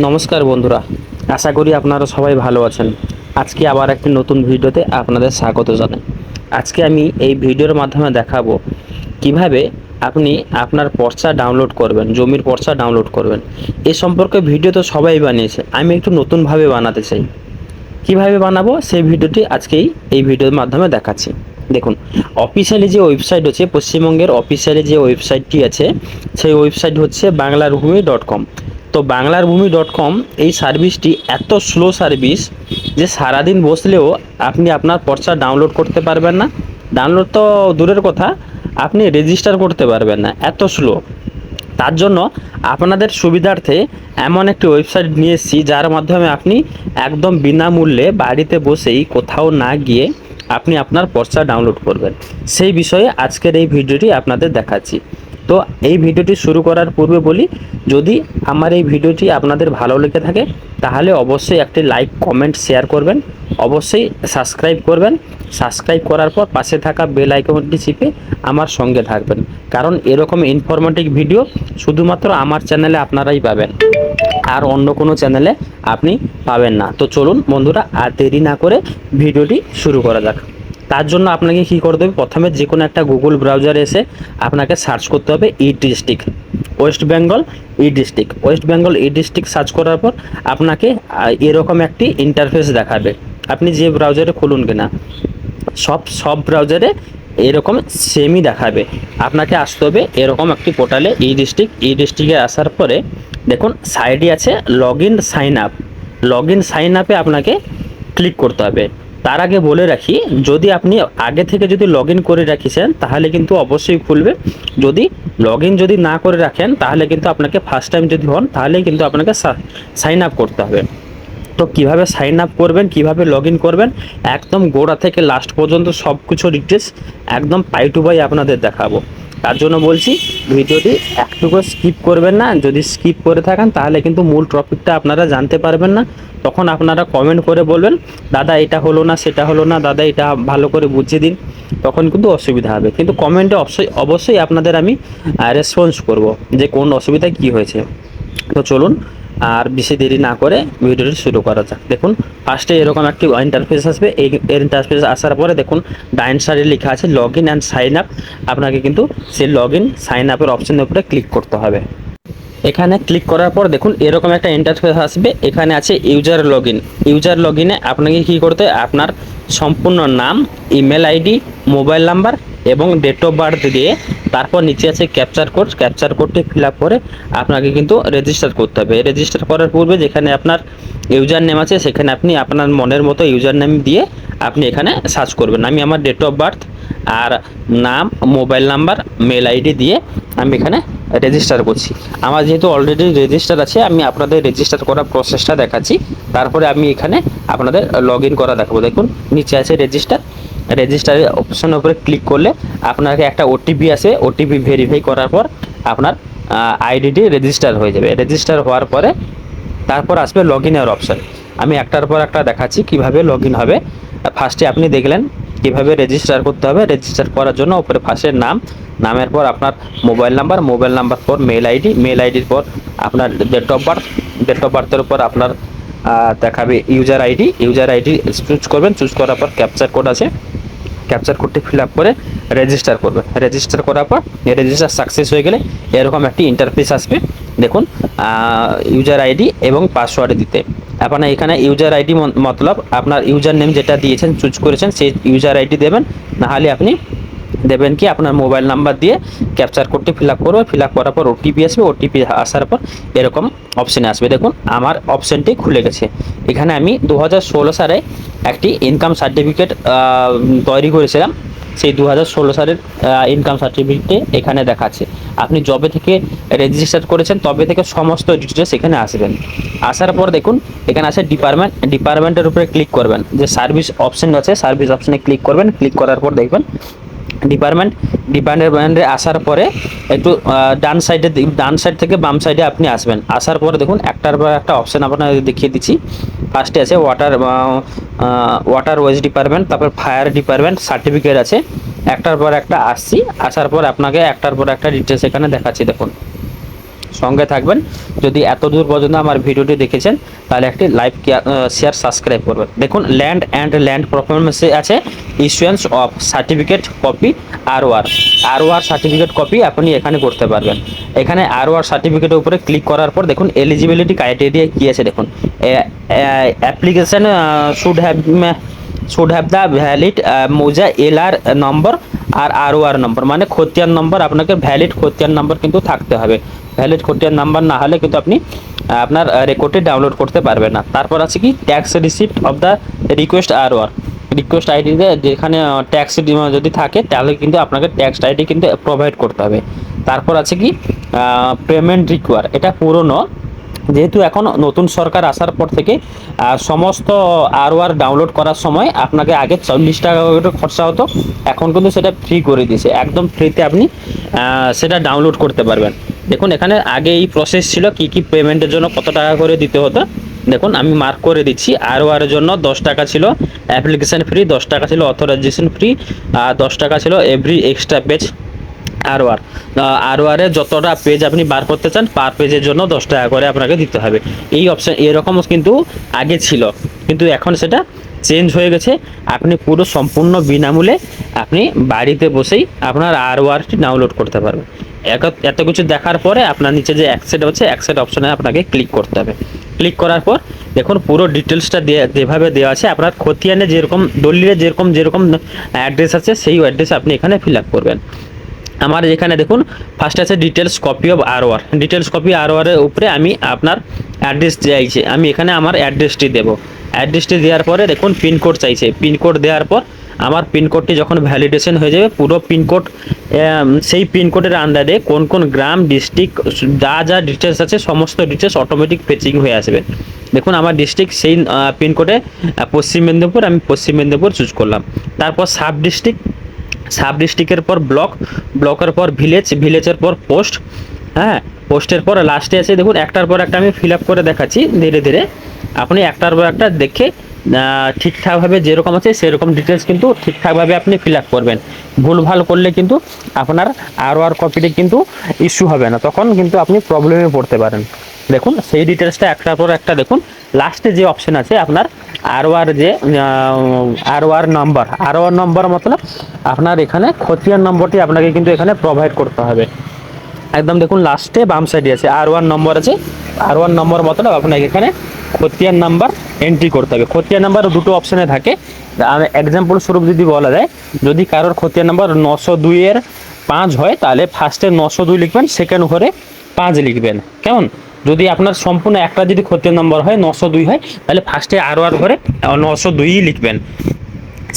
নমস্কার বন্ধুরা, আশা করি আপনারা সবাই ভালো আছেন। আজকে আবার একটি নতুন ভিডিওতে আপনাদের স্বাগত জানাই। আজকে আমি এই ভিডিওর মাধ্যমে দেখাবো কিভাবে আপনি আপনার পর্চা ডাউনলোড করবেন, জমির পর্চা ডাউনলোড করবেন। এ সম্পর্কে ভিডিও তো সবাই বানিয়েছে, আমি একটু নতুনভাবে বানাতে চাই। কিভাবে বানাবো সেই ভিডিওটি আজকেই এই ভিডিওর মাধ্যমে দেখাচ্ছি। দেখুন, অফিসিয়ালি যে ওয়েবসাইট হচ্ছে, পশ্চিমবঙ্গের অফিসিয়ালি যে ওয়েবসাইটটি আছে, সেই ওয়েবসাইট হচ্ছে বাংলারভূমি.com। তো বাংলারভূমি.com এই সার্ভিসটি এত স্লো সার্ভিস যে সারাদিন বসলেও আপনি আপনার পর্চা ডাউনলোড করতে পারবেন না। ডাউনলোড তো দূরের কথা, আপনি রেজিস্টার করতে পারবেন না, এত স্লো। তার জন্য আপনাদের সুবিধার্থে এমন একটি ওয়েবসাইট নিয়ে এসেছি যার মাধ্যমে আপনি একদম বিনামূল্যে বাড়িতে বসেই কোথাও না গিয়ে আপনি আপনার পর্চা ডাউনলোড করবেন। সেই বিষয়ে আজকের এই ভিডিওটি আপনাদের দেখাচ্ছি। তো এই ভিডিওটি শুরু করার পূর্বে বলি, যদি আমার এই ভিডিওটি আপনাদের ভালো লেগে থাকে তাহলে অবশ্যই একটি লাইক, কমেন্ট, শেয়ার করবেন। অবশ্যই সাবস্ক্রাইব করবেন। সাবস্ক্রাইব করার পর পাশে থাকা বেল আইকনটি চিপে আমার সঙ্গে থাকবেন, কারণ এরকম ইনফরমেটিভ ভিডিও শুধুমাত্র আমার চ্যানেলে আপনারাই পাবেন, আর অন্য কোনো চ্যানেলে আপনি পাবেন না। তো চলুন বন্ধুরা, আর দেরি না করে ভিডিওটি শুরু করা যাক। তার জন্য আপনাকে কী করতে হবে, প্রথমে যে কোনো একটা গুগল ব্রাউজারে এসে আপনাকে সার্চ করতে হবে ই ডিস্ট্রিক্ট, ওয়েস্ট বেঙ্গল ই ডিস্ট্রিক্ট। ওয়েস্ট বেঙ্গল ই ডিস্ট্রিক্ট সার্চ করার পর আপনাকে এরকম একটি ইন্টারফেস দেখাবে। আপনি যে ব্রাউজারে খুলুন কিনা, সব ব্রাউজারে এরকম সেমই দেখাবে। আপনাকে আসতে হবে এরকম একটি পোর্টালে, ই ডিস্ট্রিক্টে আসার পরে দেখুন সাইডে আছে log in sign up. Log in sign আপে আপনাকে ক্লিক করতে হবে। তার আগে বলে রাখি, যদি আপনি আগে থেকে যদি লগ ইন করে রাখিছেন তাহলে কিন্তু অবশ্যই খুলবে। যদি লগ ইন যদি না করে রাখেন তাহলে কিন্তু আপনাকে ফার্স্ট টাইম যদি হন তাহলেই কিন্তু আপনাকে সাইন আপ করতে হবে। তো কিভাবে সাইন আপ করবেন, কিভাবে লগ ইন করবেন, একদম গোড়া থেকে লাস্ট পর্যন্ত সব কিছু ডিটেলস একদম পাই টু পাই আপনাদের দেখাবো। তার জন্য বলছি ভিডিওটি একটুকু স্কিপ করবেন না। যদি স্কিপ করে থাকেন তাহলে কিন্তু মূল টপিকটা আপনারা জানতে পারবেন না। তখন আপনারা কমেন্ট করে বলবেন, দাদা এটা হলো না, সেটা হলো না, দাদা এটা ভালো করে বুঝিয়ে দিন। তখন কিন্তু অসুবিধা হবে, কিন্তু কমেন্টে অবশ্যই আপনাদের আমি রেসপন্স করব যে কোন অসুবিধা কি হয়েছে। তো চলুন আর বেশি দেরি না করে ভিডিওটি শুরু করা যাক। দেখুন ফার্স্টে এরকম একটি ইন্টারফেস আসবে। এই ইন্টারফেস আসার পরে দেখুন ডাইন সাইডে লেখা আছে log in and sign up. আপনাকে কিন্তু সেই লগ ইন সাইন আপের অপশনের উপরে ক্লিক করতে হবে। এখানে ক্লিক করার পর দেখুন এরকম একটা ইন্টারফেস আসবে। এখানে আছে user log in. User log ইনে আপনাকে কী করতে হবে, আপনার সম্পূর্ণ নাম, ইমেল আইডি, মোবাইল নাম্বার এবং ডেট অফ বার্থ দিয়ে তারপর নিচে আছে ক্যাপচার কোড। ক্যাপচার কোডটি ফিল আপ করে আপনাকে কিন্তু রেজিস্টার করতে হবে। রেজিস্টার করার পূর্বে যেখানে আপনার ইউজার নেম আছে সেখানে আপনি আপনার মনের মতো ইউজার নেম দিয়ে আপনি এখানে সার্চ করবেন। আমি আমার ডেট অফ বার্থ আর নাম, মোবাইল নাম্বার, মেল আইডি দিয়ে আমি এখানে রেজিস্টার করছি। আমার যেহেতু অলরেডি রেজিস্টার আছে, আমি আপনাদের রেজিস্টার করার প্রসেসটা দেখাচ্ছি। তারপরে আমি এখানে আপনাদের লগ ইন করা দেখাবো। দেখুন নিচে আছে রেজিস্টার। রেজিস্টারের অপশনের উপরে ক্লিক করলে আপনাকে একটা ওটিপি আসে। ওটিপি ভেরিফাই করার পর আপনার আইডিটি রেজিস্টার হয়ে যাবে। রেজিস্টার হওয়ার পরে তারপর আসবে লগ ইনের অপশান। আমি একটার পর একটা দেখাচ্ছি কিভাবে লগ ইন হবে। ফার্স্টে আপনি দেখলেন কিভাবে রেজিস্টার করতে হবে। রেজিস্টার করার জন্য উপরে ফার্স্টে নাম, নামের পর আপনার মোবাইল নাম্বার, মোবাইল নাম্বার পর মেল আইডি, মেল আইডির পর আপনার date of birth, date of বার্থের উপর আপনার দেখাবে user ID. User ID choose করবেন। চুজ করার পর ক্যাপচার কোড আছে, ক্যাপচার কোডটি ফিল আপ করে রেজিস্টার করবেন। রেজিস্টার করার পর রেজিস্টার সাকসেস হয়ে গেলে এরকম একটি ইন্টারফেস আসবে। দেখুন ইউজার আইডি এবং পাসওয়ার্ড দিতে আপনার এখানে ইউজার আইডি মতলব আপনার ইউজার নেম যেটা দিয়েছেন, চুজ করেছেন সেই ইউজার আইডি দেবেন। নাহলে আপনি দেবেন কি আপনার মোবাইল নাম্বার দিয়ে ক্যাপচার কোডটি ফিল আপ করবে। ফিল আপ করার পর ওটিপি আসবে। ওটিপি আসার পর এরকম অপশানে আসবে। দেখুন আমার অপশানটি খুলে গেছে। এখানে আমি 2016 সালে একটি ইনকাম সার্টিফিকেট তৈরি করেছিলাম। সেই 2016 সালের ইনকাম সার্টিফিকেটে এখানে দেখাচ্ছে। আপনি যবে থেকে রেজিস্টার করেছেন তবে থেকে সমস্ত ডিটেলস এখানে আসবেন। আসার পর দেখুন এখানে আছে ডিপার্টমেন্ট। ডিপার্টমেন্টের উপরে ক্লিক করবেন। যে সার্ভিস অপশন আছে সার্ভিস অপশনে ক্লিক করবেন। ক্লিক করার পর দেখবেন ডিপার্টমেন্টে আসার পরে একটু ডান সাইড থেকে বাম সাইডে আপনি আসবেন। আসার পরে দেখুন একটার পর একটা অপশান আপনাদের দেখিয়ে দিচ্ছি। ফার্স্টে আছে ওয়াটার ওয়েস্ট ডিপার্টমেন্ট, তারপর ফায়ার ডিপার্টমেন্ট সার্টিফিকেট আছে। একটার পর একটা আসছি। আসার পর আপনাকে একটার পর একটা ডিটেলস এখানে দেখাচ্ছি। দেখুন সঙ্গে থাকবেন। যদি এত দূর পর্যন্ত আমার ভিডিওটি দেখেছেন তাহলে একটি লাইক শেয়ার সাবস্ক্রাইব করবেন। দেখুন ল্যান্ড অ্যান্ড ল্যান্ড পারফরমেন্সে আছে ইস্যুয়েন্স অফ সার্টিফিকেট কপি আর সার্টিফিকেট কপি আপনি এখানে করতে পারবেন। এখানে আর সার্টিফিকেটের উপরে ক্লিক করার পর দেখুন এলিজিবিলিটি ক্রাইটেরিয়া কী আছে দেখুন, application should have the valid মোজা এলআর নম্বর আর নম্বর, মানে খতিয়ান নম্বর, আপনাকে ভ্যালিড খতিয়ান নম্বর কিন্তু থাকতে হবে। ভ্যালিড খতিয়ান নাম্বার না হলে কিন্তু আপনি আপনার রেকর্ডটি ডাউনলোড করতে পারবেন না। তারপর আছে কি tax receipt of the request আইডিতে যেখানে ট্যাক্স যদি থাকে তাহলে কিন্তু আপনাকে ট্যাক্স আইডি কিন্তু প্রোভাইড করতে হবে। তারপর আছে কি পেমেন্ট রিকোয়ার, এটা পুরনো, যেহেতু এখন নতুন সরকার আসার পর থেকে সমস্ত আর ডাউনলোড করার সময় আপনাকে আগে 40 টাকা করে খরচা হতো, এখন কিন্তু সেটা ফ্রি করে দিয়েছে, একদম ফ্রিতে আপনি সেটা ডাউনলোড করতে পারবেন। দেখুন এখানে আগে এই প্রসেস ছিল কি কি পেমেন্টের জন্য কত টাকা করে দিতে হতো। দেখুন আমি মার্ক করে দিচ্ছি, আর জন্য 10 টাকা ছিল অ্যাপ্লিকেশন ফ্রি, 10 টাকা ছিল অথরাইজেশন ফ্রি, আর 10 টাকা ছিল এভরি এক্সট্রা পেজ আর যতটা পেজ আপনি বার করতে চান পার পেজের জন্য 10 টাকা করে আপনাকে দিতে হবে। এই অপশান এরকম কিন্তু আগে ছিল, কিন্তু এখন সেটা চেঞ্জ হয়ে গেছে। আপনি পুরো সম্পূর্ণ বিনামূল্যে আপনি বাড়িতে বসেই আপনার আরটি ডাউনলোড করতে পারবেন। এত কিছু দেখার পরে আপনার নিচে যে অ্যাকসেপ্ট হচ্ছে অ্যাকসেপ্ট অপশানে আপনাকে ক্লিক করতে হবে। ক্লিক করার পর দেখুন পুরো ডিটেলসটা যেভাবে দেওয়া আছে, আপনার খতিয়ানে যেরকম দলিলে যেরকম অ্যাড্রেস আছে সেই অ্যাড্রেস আপনি এখানে ফিল আপ করবেন। আমার এখানে দেখুন ফার্স্ট আছে details copy of details copy এর উপরে আমি আপনার অ্যাড্রেস চাইছে, আমি এখানে আমার অ্যাড্রেসটি দেবো। অ্যাড্রেসটি দেওয়ার পরে দেখুন পিনকোড চাইছে, পিনকোড দেওয়ার পর আমার পিনকোডটি যখন ভ্যালিডেশন হয়ে যাবে পুরো পিনকোড, সেই পিনকোডের আন্ডারে কোন কোন গ্রাম ডিস্ট্রিক্ট যা ডিটেলস আছে সমস্ত ডিটেলস অটোমেটিক ফেচিং হয়ে আসবে। দেখুন আমার ডিস্ট্রিক্ট সেই পিনকোডে পশ্চিম মেদিনীপুর, আমি পশ্চিম মেদিনীপুর চুজ করলাম। তারপর সাব ডিস্ট্রিক্টের পর ব্লকের পর ভিলেজের পর পোস্ট, হ্যাঁ পোস্টের পর লাস্টে আছে দেখুন একটার পর একটা আমি ফিল আপ করে দেখাচ্ছি ধীরে ধীরে, আপনি একটার পর একটা দেখে ঠিকঠাকভাবে যেরকম আছে সেরকম ডিটেলস কিন্তু ঠিকঠাকভাবে আপনি ফিল আপ করবেন। ভুলভাল করলে কিন্তু আপনার আর কপিটি কিন্তু ইস্যু হবে না, তখন কিন্তু আপনি প্রবলেমে পড়তে পারেন। দেখুন সেই ডিটেলসটা একটার পর একটা দেখুন, লাস্টে যে অপশন আছে আপনার আর নম্বর মতলব আপনার এখানে খতিয়ান নম্বরটি আপনাকে কিন্তু এখানে প্রোভাইড করতে হবে। একদম দেখুন লাস্টে বাম সাইডে আছে আর নম্বর আছে, আর নম্বর মতলব আপনাকে এখানে খতিয়ান নাম্বার এন্ট্রি করতে হবে। খতিয়ান নাম্বার দুটো অপশানে থাকে, এক্সাম্পল স্বরূপ যদি বলা যায়, যদি কারোর খতিয়ান নাম্বার 902-5 হয় তাহলে ফার্স্টে 902 লিখবেন, সেকেন্ড ঘরে 5 লিখবেন, কেমন? যদি আপনার সম্পূর্ণ একটা যদি খতিয়ান নম্বর হয় 902 হয় তাহলে ফার্স্টে আর ঘরে 902ই লিখবেন,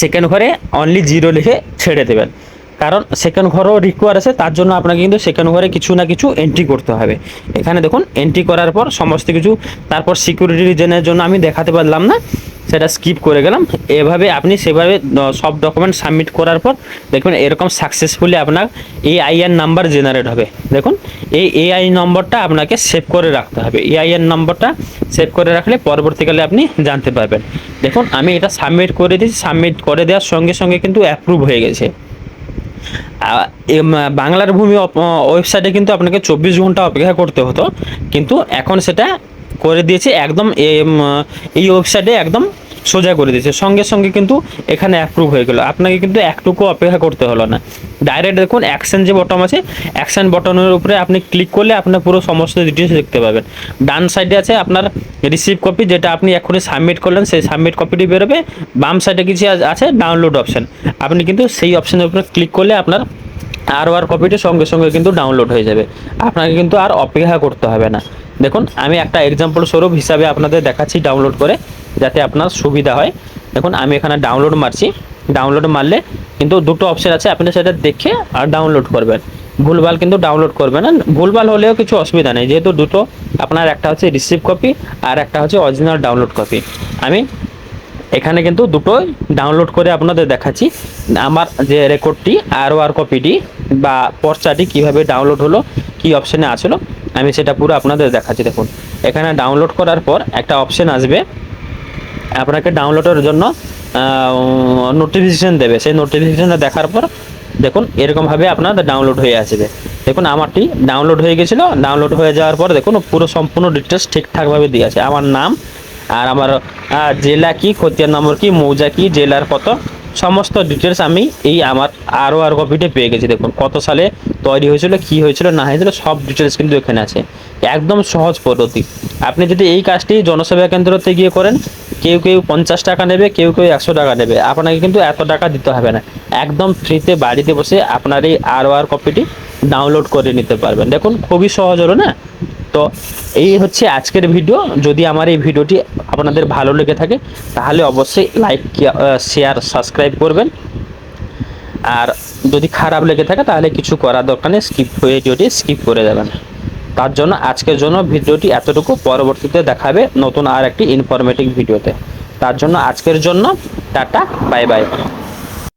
সেকেন্ড ঘরে অনলি 0 লিখে ছেড়ে দেবেন। কারণ সেকেন্ড ঘরও রিকোয়ার আছে, তার জন্য আপনাকে কিন্তু সেকেন্ড ঘরে কিছু না কিছু এন্ট্রি করতে হবে। এখানে দেখুন এন্ট্রি করার পর সমস্ত কিছু, তারপর সিকিউরিটি রিজনের জন্য আমি দেখাতে পারলাম না, সেটা স্কিপ করে গেলাম। এভাবে আপনি সেভাবে সব ডকুমেন্ট সাবমিট করার পর দেখবেন এরকম সাকসেসফুলি আপনার এআইএন নাম্বার জেনারেট হবে। দেখুন এই এআই নম্বরটা আপনাকে সেভ করে রাখতে হবে, এআইএন নম্বরটা সেভ করে রাখলে পরবর্তীকালে আপনি জানতে পারবেন। দেখুন আমি এটা সাবমিট করে দিয়েছি, সাবমিট করে দেওয়ার সঙ্গে সঙ্গে কিন্তু অ্যাপ্রুভ হয়ে গেছে। বাংলার ভূমি ওয়েবসাইটে কিন্তু আপনাকে 24 ঘন্টা অপেক্ষা করতে হতো, কিন্তু এখন সেটা করে দিয়েছে একদম, এই ওয়েবসাইটে একদম সোজা করে দিয়েছে, সঙ্গে সঙ্গে কিন্তু এখানে অ্যাপ্রুভ হয়ে গেল, আপনাকে কিন্তু একটুকু অপেক্ষা করতে হলো না। ডাইরেক্ট দেখুন অ্যাকশন যে বটন আছে, অ্যাকশন বটনের উপরে আপনি ক্লিক করলে আপনার পুরো সমস্ত ডিটেলস দেখতে পাবেন। ডান সাইডে আছে আপনার রিসিভ কপি, যেটা আপনি এখনই সাবমিট করলেন সেই সাবমিট কপিটি বেরোবে। বাম সাইডে কিছু আছে ডাউনলোড অপশান, আপনি কিন্তু সেই অপশানের উপরে ক্লিক করলে আপনার আর কপিটি সঙ্গে সঙ্গে কিন্তু ডাউনলোড হয়ে যাবে, আপনাকে কিন্তু আর অপেক্ষা করতে হবে না। দেখুন আমি একটা এক্সাম্পল স্বরূপ হিসাবে আপনাদের দেখাচ্ছি ডাউনলোড করে, যাতে আপনার সুবিধা হয়। দেখুন আমি এখানে ডাউনলোড মারছি, ডাউনলোড মারলে কিন্তু দুটো অপশান আছে, আপনি সেটা দেখে আর ডাউনলোড করবেন, ভুলভাল কিন্তু ডাউনলোড করবেন না। ভুলভাল হলেও কিছু অসুবিধা নেই, যেহেতু দুটো আপনার, একটা হচ্ছে রিসিভ কপি আর একটা হচ্ছে অরিজিনাল ডাউনলোড কপি। আমি এখানে কিন্তু দুটোই ডাউনলোড করে আপনাদের দেখাচ্ছি, আমার যে রেকর্ডটি আর কপিটি বা পর্চাটি কিভাবে ডাউনলোড হলো, কি অপশানে আসলো, আমি সেটা পুরো আপনাদের দেখাচ্ছি। দেখুন এখানে ডাউনলোড করার পর একটা অপশান আসবে, আপনাকে ডাউনলোডের জন্য নোটিফিকেশান দেবে, সেই নোটিফিকেশানটা দেখার পর দেখুন এরকমভাবে আপনাদের ডাউনলোড হয়ে আসবে। দেখুন আমারটি ডাউনলোড হয়ে গেছিলো, ডাউনলোড হয়ে যাওয়ার পর দেখুন পুরো সম্পূর্ণ ডিটেলস ঠিকঠাকভাবে দিয়ে আছে। আমার নাম আর আমার জেলা কি, খতিয়ান নম্বর কি, মৌজা কি, জেলার কত, সমস্ত ডিটেলস আমি এই আমার আর কপিতে পেয়ে গেছি। দেখুন কত সালে তৈরি হয়েছিল, কি হয়েছিল না হয়েছিল, সব ডিটেলস কিন্তু এখানে আছে। একদম সহজ পদ্ধতি। আপনি যদি এই কাজটি জনসেবা কেন্দ্রতে গিয়ে করেন, কেউ 50 টাকা নেবে, কেউ 100 টাকা নেবে, আপনাকে কিন্তু এত টাকা দিতে হবে না। একদম ফ্রিতে বাড়িতে বসে আপনার এই আর কপিটি ডাউনলোড করে নিতে পারবেন। দেখুন খুবই সহজ হলো না? তো এই হচ্ছে আজকের ভিডিও। যদি আমার এই ভিডিওটি আপনাদের ভালো লেগে থাকে তাহলে অবশ্যই লাইক, শেয়ার, সাবস্ক্রাইব করবেন। আর যদি খারাপ লেগে থাকে তাহলে কিছু করার দরকার নেই, ভিডিওটি স্কিপ করে দেবেন। তার জন্য আজকের জন্য ভিডিওটি এতটুকু, পরবর্তীতে দেখাবে নতুন আর একটি ইনফরমেটিভ ভিডিওতে। তার জন্য আজকের জন্য টাটা, বাই বাই।